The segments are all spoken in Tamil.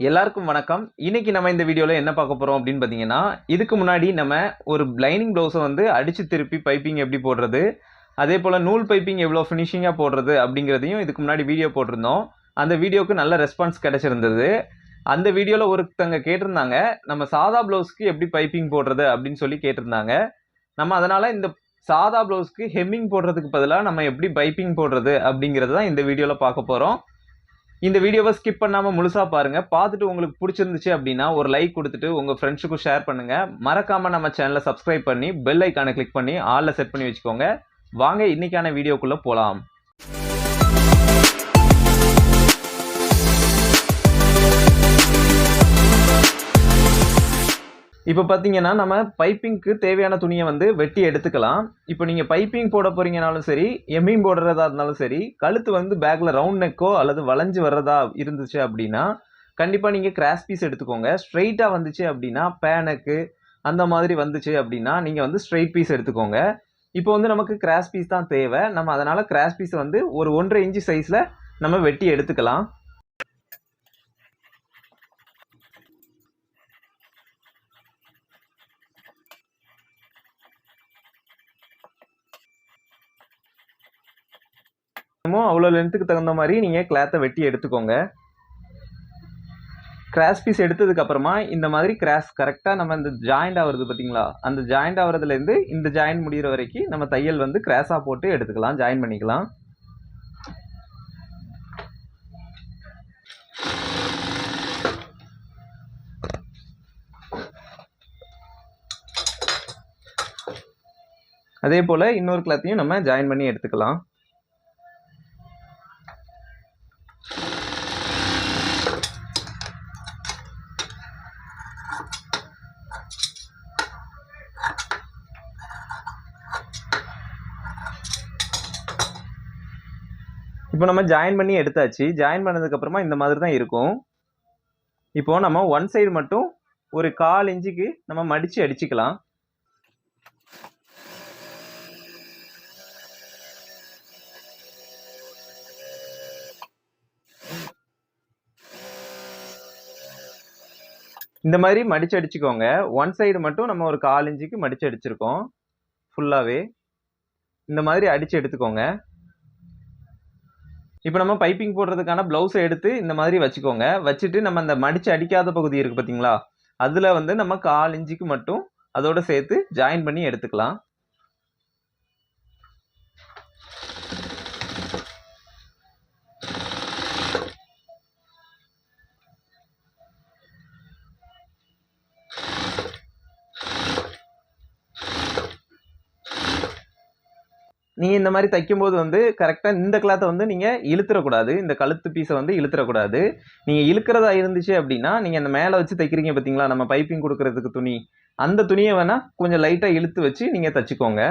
எல்லாருக்கும் வணக்கம். இன்னைக்கு நம்ம இந்த வீடியோல என்ன பார்க்க போறோம் அப்படின்னு பார்த்தீங்கன்னா, இதுக்கு முன்னாடி நம்ம ஒரு லைனிங் ப்ளவுஸை வந்து அடிச்சு திருப்பி பைப்பிங் எப்படி போடுறது, அதே போல நூல் பைப்பிங் எவ்வளோ ஃபினிஷிங்கா போடுறது அப்படிங்கிறதையும் இதுக்கு முன்னாடி வீடியோ போட்டிருந்தோம். அந்த வீடியோக்கு நல்ல ரெஸ்பான்ஸ் கிடைச்சிருந்தது. அந்த வீடியோல ஒருத்தங்க கேட்டிருந்தாங்க, நம்ம சாதா ப்ளவுஸ்க்கு எப்படி பைப்பிங் போடுறது அப்படின்னு சொல்லி கேட்டிருந்தாங்க. நம்ம அதனால இந்த சாதா ப்ளவுஸ்க்கு ஹெம்மிங் போடுறதுக்கு பதிலா நம்ம எப்படி பைப்பிங் போடுறது அப்படிங்கிறது தான் இந்த வீடியோல பார்க்க போறோம். இந்த வீடியோவை ஸ்கிப் பண்ணாம முழுசா பாருங்க. பார்த்துட்டு உங்களுக்கு பிடிச்சிருந்துச்சு அப்படின்னா ஒரு லைக் கொடுத்துட்டு உங்க ஃப்ரெண்ட்ஸுக்கும் ஷேர் பண்ணுங்க. மறக்காம நம்ம சேனலை சப்ஸ்கிரைப் பண்ணி பெல் ஐக்கானை கிளிக் பண்ணி ஆல்ல செட் பண்ணி வச்சுக்கோங்க. வாங்க இன்னைக்கான வீடியோக்குள்ள போலாம். இப்போ பார்த்தீங்கன்னா நம்ம பைப்பிங்க்கு தேவையான துணியை வந்து வெட்டி எடுத்துக்கலாம். இப்போ நீங்கள் பைப்பிங் போட போறீங்கனாலும் சரி, எம்மிங் போடுறதா இருந்தாலும் சரி, கழுத்து வந்து பேக்கில் ரவுண்ட் நெக்கோ அல்லது வளைஞ்சு வர்றதா இருந்துச்சு அப்படின்னா கண்டிப்பாக நீங்கள் கிராஸ் பீஸ் எடுத்துக்கோங்க. ஸ்ட்ரெயிட்டாக வந்துச்சு அப்படின்னா பேனக்கு அந்த மாதிரி வந்துச்சு அப்படின்னா நீங்கள் வந்து ஸ்ட்ரெயிட் பீஸ் எடுத்துக்கோங்க. இப்போ வந்து நமக்கு கிராஸ் பீஸ் தான் தேவை. நம்ம அதனால் கிராஸ் பீஸை வந்து ஒரு 1.5 இன்ச்சு சைஸில் நம்ம வெட்டி எடுத்துக்கலாம். அவ்வளோ லென்த்துக்கு தகுந்த மாதிரி நீங்கள் கிளாத்தை வெட்டி எடுத்துக்கோங்க. கிராஸ் பீஸ் எடுத்ததுக்கு அப்புறமா இந்த மாதிரி கிராஸ் கரெக்டாக நம்ம இந்த ஜாயிண்ட் ஆகுறது பார்த்தீங்களா, அந்த ஜாயிண்ட் ஆகுறதுலேருந்து இந்த ஜாயிண்ட் முடிகிற வரைக்கும் நம்ம தையல் வந்து கிராஸாக போட்டு எடுத்துக்கலாம், ஜாயின் பண்ணிக்கலாம். அதே போல் இன்னொரு கிளாத்தையும் நம்ம ஜாயின் பண்ணி எடுத்துக்கலாம். இப்போ நம்ம ஜாயின் பண்ணி எடுத்தாச்சு. ஜாயின் பண்ணதுக்கப்புறமா இந்த மாதிரி தான் இருக்கும். இப்போ நம்ம ஒன் சைடு மட்டும் ஒரு 1/4 இன்ச்சுக்கு நம்ம மடித்து அடிச்சுக்கலாம். இந்த மாதிரி மடித்து அடிச்சுக்கோங்க. ஒன் சைடு மட்டும் நம்ம ஒரு 1/4 இன்ச்சுக்கு மடித்து அடிச்சிருக்கோம். ஃபுல்லாகவே இந்த மாதிரி அடித்து எடுத்துக்கோங்க. இப்போ நம்ம பைப்பிங் போடுறதுக்கான ப்ளவுஸை எடுத்து இந்த மாதிரி வச்சுக்கோங்க. வச்சுட்டு நம்ம அந்த மடித்து அடிக்காத பகுதி இருக்குது பார்த்தீங்களா, அதில் வந்து நம்ம 1/4 இன்ச்சுக்கு மட்டும் அதோட சேர்த்து ஜாயின் பண்ணி எடுத்துக்கலாம். நீங்கள் இந்த மாதிரி தைக்கும்போது வந்து கரெக்டாக இந்த கிளாத்தை வந்து நீங்கள் இழுத்துறக்கூடாது. இந்த கழுத்து பீஸை வந்து இழுத்துறக்கூடாது. நீங்கள் இழுக்கிறதா இருந்துச்சு அப்படின்னா நீங்கள் அந்த மேலே வச்சு தைக்கிறீங்க பார்த்தீங்களா, நம்ம பைப்பிங் கொடுக்கறதுக்கு துணி, அந்த துணியை வேணால் கொஞ்சம் லைட்டாக இழுத்து வச்சு நீங்கள் தைச்சிக்கோங்க.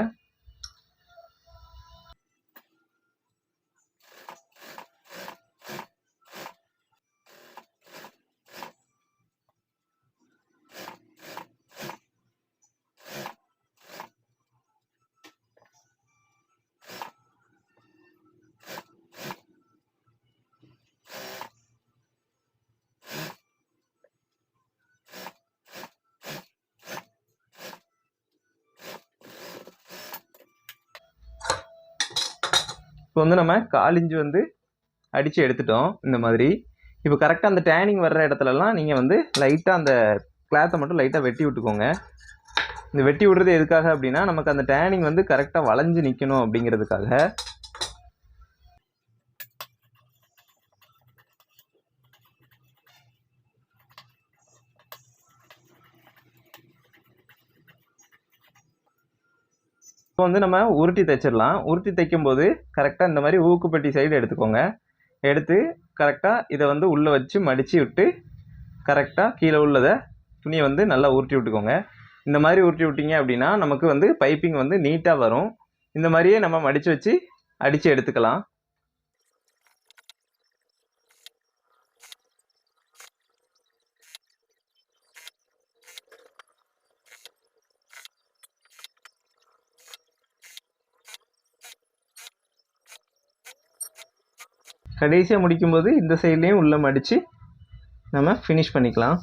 இப்போ வந்து நம்ம 1/4 இன்ச்சு வந்து அடித்து எடுத்துட்டோம் இந்த மாதிரி. இப்போ கரெக்டாக அந்த டேனிங் வர்ற இடத்துலலாம் நீங்கள் வந்து லைட்டாக அந்த கிளாத்தை மட்டும் லைட்டாக வெட்டி விட்டுக்கோங்க. இந்த வெட்டி விடுறது எதுக்காக அப்படின்னா நமக்கு அந்த டேனிங் வந்து கரெக்டாக வளைஞ்சு நிற்கணும் அப்படிங்கிறதுக்காக. இப்போ வந்து நம்ம உருட்டி தைச்சிடலாம். உருட்டி தைக்கும்போது கரெக்டாக இந்த மாதிரி ஊக்குப்பட்டி சைடு எடுத்துக்கோங்க. எடுத்து கரெக்டாக இதை வந்து உள்ளே வச்சு மடித்து விட்டு கரெக்டாக கீழே உள்ளதை துணியை வந்து நல்லா உருட்டி விட்டுக்கோங்க. இந்த மாதிரி உருட்டி விட்டிங்க அப்படின்னா நமக்கு வந்து பைப்பிங் வந்து நீட்டாக வரும். இந்த மாதிரியே நம்ம மடித்து வச்சு அடித்து எடுத்துக்கலாம். கடைசியாக முடிக்கும்போது இந்த சைட்லேயும் உள்ளே மடித்து நம்ம ஃபினிஷ் பண்ணிக்கலாம்.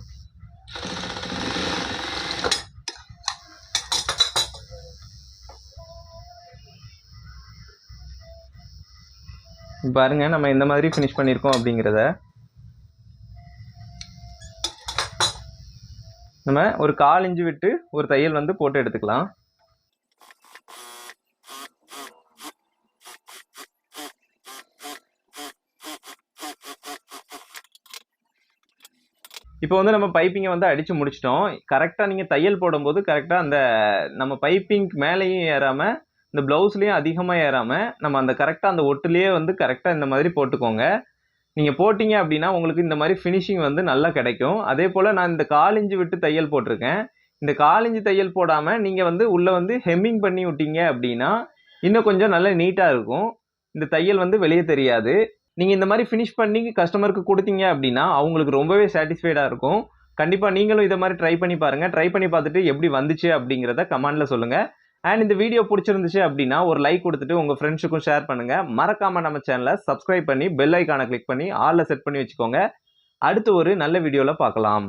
பாருங்க நம்ம இந்த மாதிரி ஃபினிஷ் பண்ணியிருக்கோம் அப்படிங்கிறத. நம்ம ஒரு 1/4 இன்ச் விட்டு ஒரு தையல் வந்து போட்டு எடுத்துக்கலாம். இப்போ வந்து நம்ம பைப்பிங்கை வந்து அடித்து முடிச்சிட்டோம். கரெக்டாக நீங்கள் தையல் போடும்போது கரெக்டாக அந்த நம்ம பைப்பிங் மேலேயும் ஏறாமல் இந்த ப்ளவுஸ்லேயும் அதிகமாக ஏறாமல் நம்ம அந்த கரெக்டாக அந்த ஒட்டுலேயே வந்து கரெக்டாக இந்த மாதிரி போட்டுக்கோங்க. நீங்கள் போட்டிங்க அப்படின்னா உங்களுக்கு இந்த மாதிரி ஃபினிஷிங் வந்து நல்லா கிடைக்கும். அதே போல் நான் இந்த 1/4 இன்ச் விட்டு தையல் போட்டிருக்கேன். இந்த 1/4 இன்ச் தையல் போடாமல் நீங்கள் வந்து உள்ளே வந்து ஹெம்மிங் பண்ணி விட்டீங்க அப்படின்னா இன்னும் கொஞ்சம் நல்லா நீட்டாக இருக்கும். இந்த தையல் வந்து வெளியே தெரியாது. நீங்கள் இந்த மாதிரி ஃபினிஷ் பண்ணி கஸ்டமருக்கு கொடுத்தீங்க அப்படின்னா அவங்களுக்கு ரொம்பவே சாட்டிஸ்ஃபைடாக இருக்கும். கண்டிப்பாக நீங்களும் இதை மாதிரி ட்ரை பண்ணி பாருங்கள். ட்ரை பண்ணி பார்த்துட்டு எப்படி வந்துச்சு அப்படிங்கிறத கமெண்டில் சொல்லுங்கள். அண்ட் இந்த வீடியோ பிடிச்சிருந்துச்சு அப்படின்னா ஒரு லைக் கொடுத்துட்டு உங்கள் ஃப்ரெண்ட்ஸுக்கும் ஷேர் பண்ணுங்கள். மறக்காமல் நம்ம சேனலை சப்ஸ்கிரைப் பண்ணி பெல் ஐக்கானை கிளிக் பண்ணி ஆலில் செட் பண்ணி வச்சுக்கோங்க. அடுத்து ஒரு நல்ல வீடியோவில் பார்க்கலாம்.